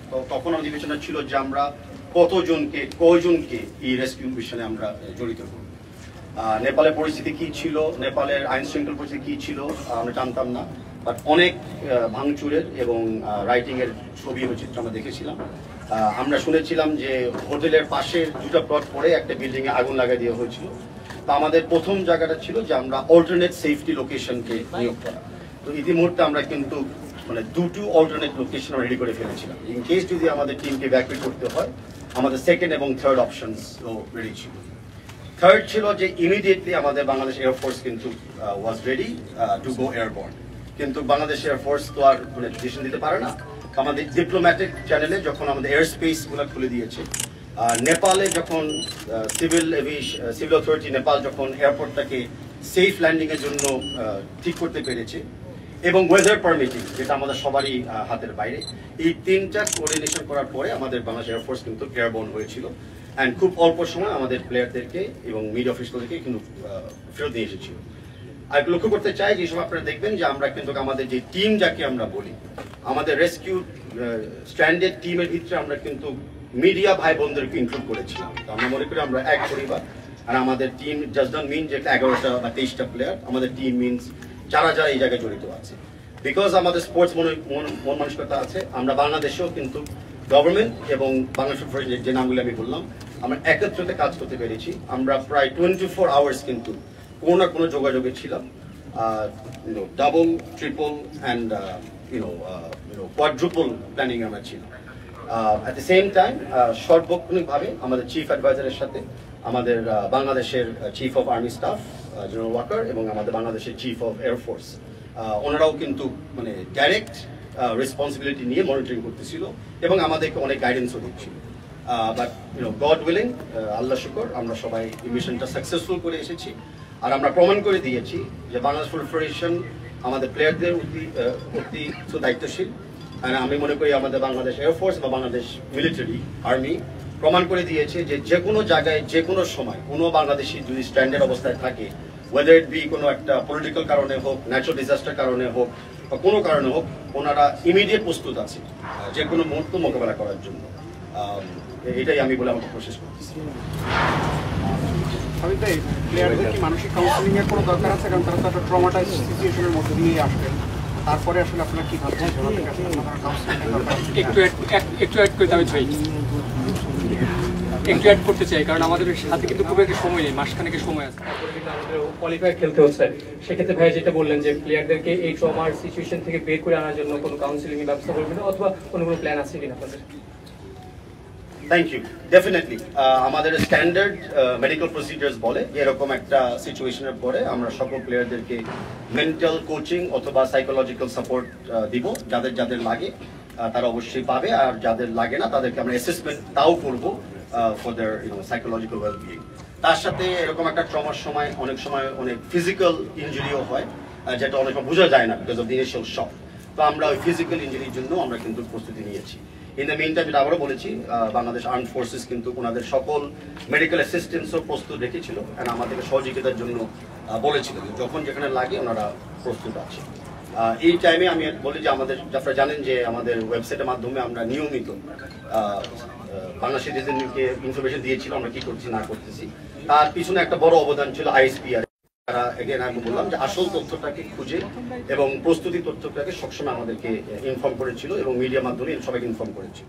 তো তখন আমাদের বিবেচনা ছিল যে আমরা কয়জনকে এই রেস্কিউ মিশনে আমরা জড়িত করব। নেপালের পরিস্থিতি কি ছিল, নেপালের আইন শৃঙ্খলা পরিস্থিতি কি ছিল আমরা জানতাম না, বাট অনেক ভাঙচুরের এবং রাইটিংয়ের ছবি ও চিত্র আমরা দেখেছিলাম। আমরা শুনেছিলাম যে হোটেলের পাশে 2টা প্লট পরে একটা বিল্ডিংয়ে আগুন লাগাই দেওয়া হয়েছিল। তো আমাদের প্রথম জায়গাটা ছিল যে আমরা অল্টারনেট সেফটি লোকেশনকে নিয়োগ করা। তো ইতিমধ্যে আমরা কিন্তু মানে 2টো অল্টারনেট লোকেশন রেডি করে ফেলেছিলাম। ইন কেস যদি আমাদের টিমকে ইভ্যাকুয়েট করতে হয়, আমাদের সেকেন্ড এবং থার্ড অপশনসও রেডি ছিল। থার্ড ছিল যে ইমিডিয়েটলি আমাদের বাংলাদেশ এয়ারফোর্স কিন্তু was ready to go airborne. কিন্তু বাংলাদেশ এয়ারফোর্স তো আর মানে ডিসিশন দিতে পারে না। আমাদের ডিপ্লোম্যাটিক চ্যানেলে যখন আমাদের এয়ার স্পেসগুলো খুলে দিয়েছে, নেপালে যখন সিভিল অথরিটি নেপাল যখন এয়ারপোর্টটাকে সেফ ল্যান্ডিংয়ের জন্য ঠিক করতে পেরেছে, এবং ওয়েদার পারমিটিং, যেটা আমাদের সবারই হাতের বাইরে, এই 3টা কোঅর্ডিনেশন করার পরে আমাদের বাংলাদেশ এয়ারফোর্স কিন্তু এয়ারবোর্ন হয়েছিল। অ্যান্ড খুব অল্প সময় আমাদের প্লেয়ারদেরকে এবং মিডিয়া অফিসারদেরকে কিন্তু ফেরত নিয়ে এসেছিল। আর লক্ষ্য করতে চাই যে সব আপনারা দেখবেন যে আমরা কিন্তু আমাদের যে টিম যাকে আমরা বলি, আমাদের রেস্কিউ স্ট্যান্ডার্ড টিমের ভিতরে আমরা কিন্তু মিডিয়া ভাই বোনদেরকে ইনক্লুড করেছিলাম। তো আমরা মনে করি আমরা এক পরিবার। আর আমাদের টিম জাস্ট ডোন্ট মিন যে 11টা বা 23টা প্লেয়ার, আমাদের টিম মিনস যারা যারা এই জায়গায় জড়িত আছে। বিকজ আমাদের স্পোর্টস মন মানসিকতা আছে, আমরা বাংলাদেশেও কিন্তু গভর্নমেন্ট এবং বাংলাদেশ ফেডারেশন যে নামগুলো আমি বললাম, আমরা একত্রিত কাজ করতে পেরেছি। আমরা প্রায় 24 আওয়ার্স কিন্তু কোনো না কোনো যোগাযোগে ছিলাম, double, triple and quadruple planning আমরা ছিলাম। অ্যাট দ্য সেম টাইম সর্বক্ষণিকভাবে আমাদের চিফ অ্যাডভাইজারের সাথে আমাদের বাংলাদেশের chief of army staff general Waker এবং আমাদের বাংলাদেশের চিফ অফ এয়ারফোর্স, ওনারাও কিন্তু মানে ডাইরেক্ট রেসপন্সিবিলিটি নিয়ে মনিটরিং করতেছিল এবং আমাদেরকে অনেক গাইডেন্সও দিচ্ছিল। বাট গড উইলিং, আল্লাহ শুকর, আমরা সবাই এই মিশনটা সাকসেসফুল করে এসেছি। আর আমরা প্রমাণ করে দিয়েছি যে বাংলাদেশ ফুটবল ফেডারেশন আমাদের প্লেয়ারদের অতি দায়িত্বশীল। আর আমি মনে করি আমাদের বাংলাদেশ এয়ারফোর্স বা বাংলাদেশ মিলিটারি আর্মি প্রমাণ করে দিয়েছে যে যে কোনো জায়গায় যে কোনো সময় কোনো বাংলাদেশি যদি স্ট্যান্ডার্ড অবস্থায় থাকে, ওয়েদার ইট বি কোনো একটা পলিটিক্যাল কারণে হোক, ন্যাচারাল ডিজাস্টার কারণে হোক বা কোনো কারণে হোক, ওনারা ইমিডিয়েট প্রস্তুত আছে যে কোনো মুহূর্ত মোকাবেলা করার জন্য। এটাই আমি বলে আমাকে প্রসেস করতেছি। প্লেয়ারদের কি মানসিক কাউন্সেলিং এর কোনো দরকার আছে? কারণ তারা তো একটা ট্রমাটাইজ সিচুয়েশনের মধ্যে দিয়ে আসবেন, তারপরে আসলে আপনারা কি ভাবছেন? একটু অ্যাড করে দাবি ভাই, একটু অ্যাড করতে চাই, কারণ আমাদের হাতে কিন্তু খুব একটা সময় নেই, মাসখানেকের সময় আছে, তারপরে কিন্তু আমাদের কোয়ালিফায়ার খেলতে হচ্ছে। সেক্ষেত্রে ভাই যেটা বললেন যে প্লেয়ারদেরকে এই ট্রমার সিচুয়েশন থেকে বের করে আনার জন্য কোনো কাউন্সেলিং এর ব্যবস্থা করবেন অথবা কোনো প্ল্যান আছে কিনা আপনাদের? Thank you. ডেফিনেটলি আমাদের স্ট্যান্ডার্ড মেডিকেল প্রসিডিউরস বলে যে এরকম একটা সিচুয়েশনের পরে আমরা সকল প্লেয়ারদেরকে মেন্টাল কোচিং অথবা সাইকোলজিক্যাল সাপোর্ট দিব। যাদের যাদের লাগে তারা অবশ্যই পাবে, আর যাদের লাগে না তাদেরকে আমরা অ্যাসেসমেন্ট তাও করবো ফর দেয়ার সাইকোলজিক্যাল ওয়েলবিং। তার সাথে এরকম একটা ট্রমার সময় অনেক ফিজিক্যাল ইনজুরিও হয়, যেটা অনেক সময় বোঝা যায় না বিকজ অফ দ্য ইনিশিয়াল শক। তো আমরা ওই ফিজিক্যাল ইনজুরির জন্য আমরা কিন্তু প্রস্তুতি নিয়েছি। ইন দ্য মেইন টাইম যেটা আবারও বলেছি, বাংলাদেশ আর্মড ফোর্সেস কিন্তু ওনাদের সকল মেডিকেল অ্যাসিস্ট্যান্সও প্রস্তুত রেখেছিল, কারণ আমাদেরকে সহযোগিতার জন্য বলেছিল যে যখন যেখানে লাগে ওনারা প্রস্তুত আছে। এই টাইমে আমি বলি যে আমাদের আপনারা জানেন যে আমাদের ওয়েবসাইটের মাধ্যমে আমরা নিয়মিত বাংলা সিটিজেনকে ইনফরমেশন দিয়েছিল আমরা কি করছি না করতেছি। তার পিছনে একটা বড় অবদান ছিল আইএসপিআর। তারা এগেন আমি বললাম যে আসল তথ্যটাকে খুঁজে এবং প্রস্তুতি তথ্যটাকে সবসময় আমাদেরকে ইনফর্ম করেছিল এবং মিডিয়ার মাধ্যমে সবাইকে ইনফর্ম করেছিল।